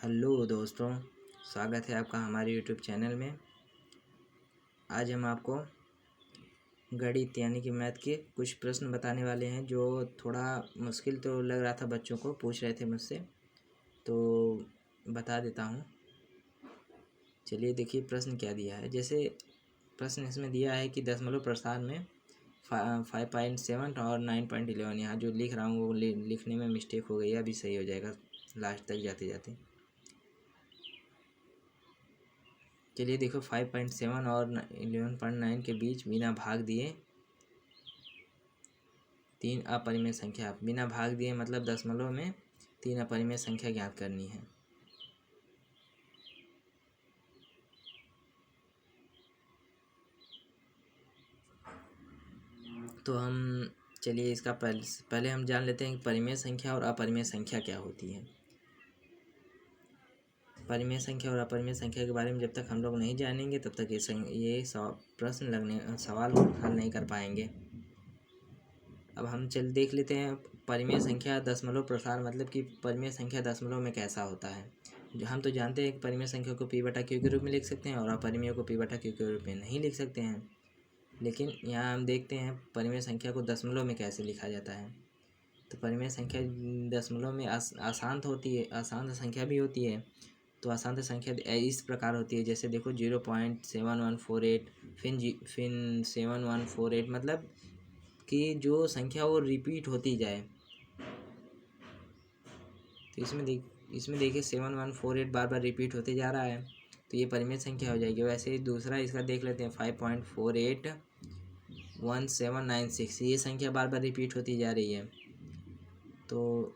Hello दोस्तों, स्वागत है आपका हमारे यूट्यूब चैनल में। आज हम आपको गणित यानी कि मैथ के कुछ प्रश्न बताने वाले हैं जो थोड़ा मुश्किल तो लग रहा था, बच्चों को पूछ रहे थे मुझसे, तो बता देता हूँ। चलिए देखिए प्रश्न क्या दिया है। जैसे प्रश्न इसमें दिया है कि दशमलव प्रसार में 5.7 और 9.11, यहाँ जो लिख रहा हूँ वो लिखने में मिस्टेक हो गई है, अभी सही हो जाएगा लास्ट तक जाते जाते। चलिए देखो 5.7 और 11.9 के बीच बिना भाग दिए तीन अपरिमेय संख्या, बिना भाग दिए मतलब दशमलव में तीन अपरिमेय संख्या ज्ञात करनी है। तो हम चलिए इसका पहले हम जान लेते हैं कि परिमेय संख्या और अपरिमेय संख्या क्या होती है। परिमेय संख्या और अपरिमेय संख्या के बारे में जब तक हम लोग नहीं जानेंगे तब तक ये सवाल हल नहीं कर पाएंगे। अब हम देख लेते हैं परिमेय संख्या दशमलव प्रसार, मतलब कि परिमेय संख्या दशमलव में कैसा होता है। हम तो जानते हैं कि परिमेय संख्या को p/q के रूप में लिख सकते हैं और अपरिमेय को p/q के रूप में नहीं लिख सकते हैं, लेकिन यहाँ हम देखते हैं परिमेय संख्या को दशमलव में कैसे लिखा जाता है। तो परिमेय संख्या दशमलव में अशांत होती है, अशांत संख्या भी होती है। तो अशांत संख्या इस प्रकार होती है, जैसे देखो 0.7148, फिर 7148, मतलब कि जो संख्या वो रिपीट होती जाए। तो इसमें देखिए 7148 बार बार रिपीट होते जा रहा है, तो ये परिमेय संख्या हो जाएगी। वैसे ही दूसरा इसका देख लेते हैं 5.481796, ये संख्या बार बार रिपीट होती जा रही है, तो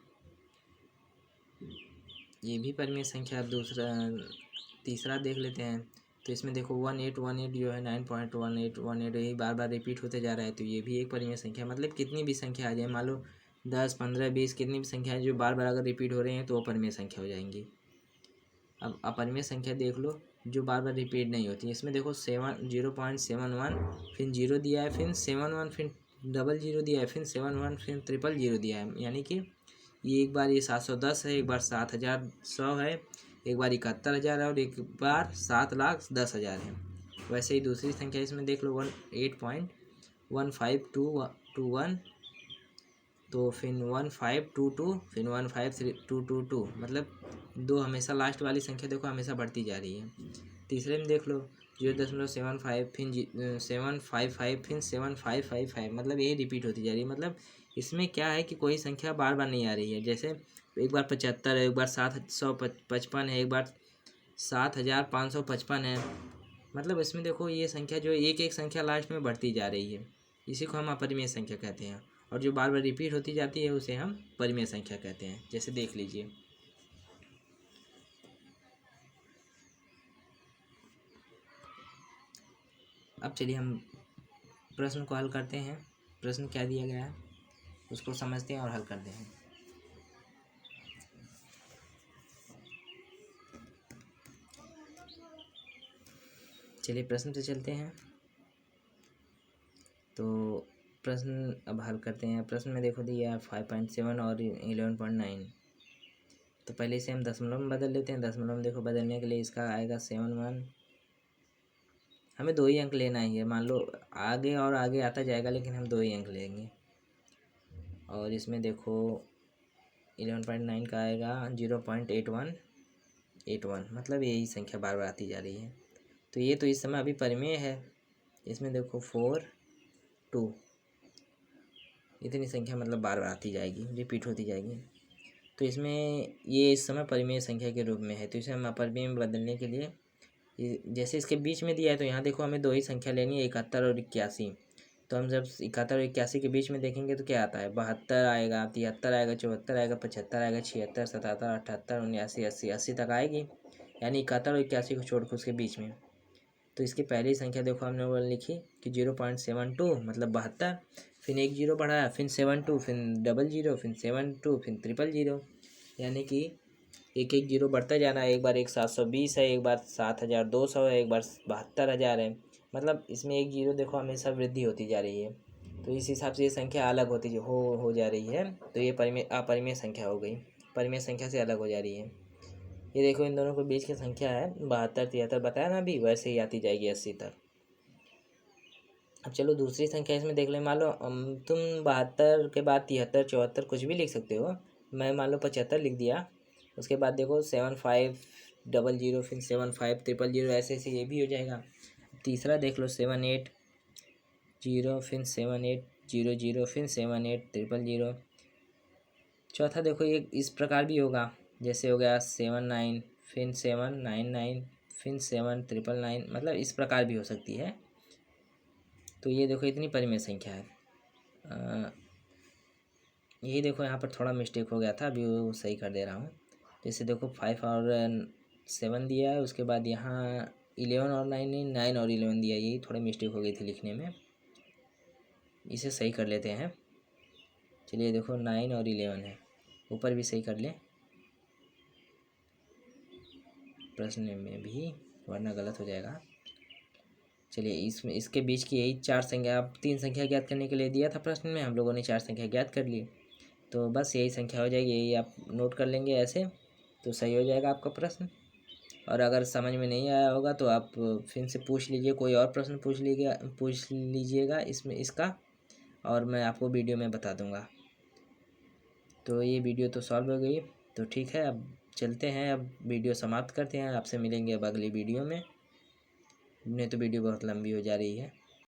ये भी परिमेय संख्या। तीसरा देख लेते हैं, तो इसमें देखो 1818 जो है 9.1818 यही बार बार रिपीट होते जा रहा है, तो ये भी एक परिमेय संख्या। मतलब कितनी भी संख्या आ जाए, मान लो 10, 15, 20, कितनी भी संख्या है जो बार बार अगर रिपीट हो रही हैं तो वो परिमेय संख्या हो जाएंगी। अब अपरिमेय संख्या देख लो जो बार बार रिपीट नहीं होती। इसमें देखो 0.71, फिर 0 दिया है, फिर 71, फिर 00 दिया है, फिर 71, फिर 000 दिया है। यानी कि ये एक बार ये 710 है, एक बार 7100 है, एक बार 71,000 है और एक बार 7,10,000 है। वैसे ही दूसरी संख्या इसमें देख लो 8.1521, तो फिर 1522, फिर 153222, मतलब दो हमेशा लास्ट वाली संख्या देखो हमेशा बढ़ती जा रही है। तीसरे में देख लो 0.75, फिर 755, फिर 7555, मतलब यही रिपीट होती जा रही है। मतलब इसमें क्या है कि कोई संख्या बार बार नहीं आ रही है। जैसे एक बार 75 है, एक बार 755 है, एक बार 7,555 है। मतलब इसमें देखो ये संख्या जो एक एक संख्या लास्ट में बढ़ती जा रही है, इसी को हम अपरिमेय संख्या कहते हैं। और जो बार बार रिपीट होती जाती है उसे हम परिमेय संख्या कहते हैं। जैसे देख लीजिए, अब चलिए हम प्रश्न को हल करते हैं। प्रश्न क्या दिया गया है उसको समझते हैं और हल करते हैं। चलिए प्रश्न से चलते हैं। तो प्रश्न अब हल करते हैं। प्रश्न में देखो दिया 5.7 और 11.9। तो पहले इसे हम दशमलव में बदल लेते हैं। दशमलव में देखो बदलने के लिए इसका आएगा 71, हमें 2 ही अंक लेना ही है। मान लो आगे और आगे आता जाएगा, लेकिन हम 2 ही अंक लेंगे। और इसमें देखो 11.9 का आएगा 0.8181, मतलब यही संख्या बार बार आती जा रही है। तो ये तो इस समय अभी परिमेय है। इसमें देखो 4, 2, इतनी संख्या मतलब बार बार आती जाएगी, रिपीट होती जाएगी। तो इसमें ये इस समय परिमेय संख्या के रूप में है। तो इसे हम अपरिमेय में बदलने के लिए जैसे इसके बीच में दिया है, तो यहाँ देखो हमें 2 ही संख्या लेनी है, 71 और 81। तो हम जब 71 और 81 के बीच में देखेंगे तो क्या आता है, 72 आएगा, 73 आएगा, 74 आएगा, 75 आएगा, 76, 77, 78, 79, 80, 80 तक आएगी। यानी 71 और 81 को छोड़ कर उसके बीच में। तो इसकी पहली संख्या देखो हमने वो लिखी कि 0.72, मतलब 72, फिर 1 0 बढ़ाया, फिर 72, फिर 00, फिर 72, फिर 000, यानी कि एक एक जीरो बढ़ता जा रहा है। एक बार 720 है, एक बार 7,200 है, एक बार 72,000 है। मतलब इसमें एक जीरो देखो हमेशा वृद्धि होती जा रही है। तो इस हिसाब से ये संख्या अलग होती हो जा रही है। तो ये अपरिमेय संख्या हो गई, परिमेय संख्या से अलग हो जा रही है। ये देखो इन दोनों के बीच की संख्या है 72 73 बताया ना अभी, वैसे ही आती जाएगी 80 तक। अब चलो दूसरी संख्या इसमें देख लें। मान लो तुम 72 के बाद 73 74 कुछ भी लिख सकते हो। मैं मान लो 75 लिख दिया। उसके बाद देखो 7500 फिर 75000 ऐसे ऐसे ये भी हो जाएगा। तीसरा देख लो 780 फिर 7800 फिर 78000। चौथा देखो ये इस प्रकार भी होगा, जैसे हो गया 79 फिर 799 फिर 7999, मतलब इस प्रकार भी हो सकती है। तो ये देखो इतनी परिमेय संख्या है। यही देखो यहाँ पर थोड़ा मिस्टेक हो गया था, अभी वो सही कर दे रहा हूँ। जैसे देखो 5 और 7 दिया है, उसके बाद यहाँ 11 और 9 नहीं, 9 और 11 दिया, यही थोड़ी मिस्टेक हो गई थी लिखने में। इसे सही कर लेते हैं। चलिए देखो 9 और 11 है, ऊपर भी सही कर ले प्रश्न में भी, वरना गलत हो जाएगा। चलिए इसमें इसके बीच की यही 4 संख्या, अब 3 संख्या ज्ञात करने के लिए दिया था प्रश्न में, हम लोगों ने 4 संख्या ज्ञात कर ली। तो बस यही संख्या हो जाएगी, यही आप नोट कर लेंगे ऐसे, तो सही हो जाएगा आपका प्रश्न। और अगर समझ में नहीं आया होगा तो आप फिर से पूछ लीजिए, कोई और प्रश्न पूछ लीजिएगा इसमें इसका, और मैं आपको वीडियो में बता दूंगा। तो ये वीडियो तो सॉल्व हो गई। तो ठीक है, अब चलते हैं, अब वीडियो समाप्त करते हैं। आपसे मिलेंगे अब अगली वीडियो में, नहीं तो वीडियो बहुत लंबी हो जा रही है।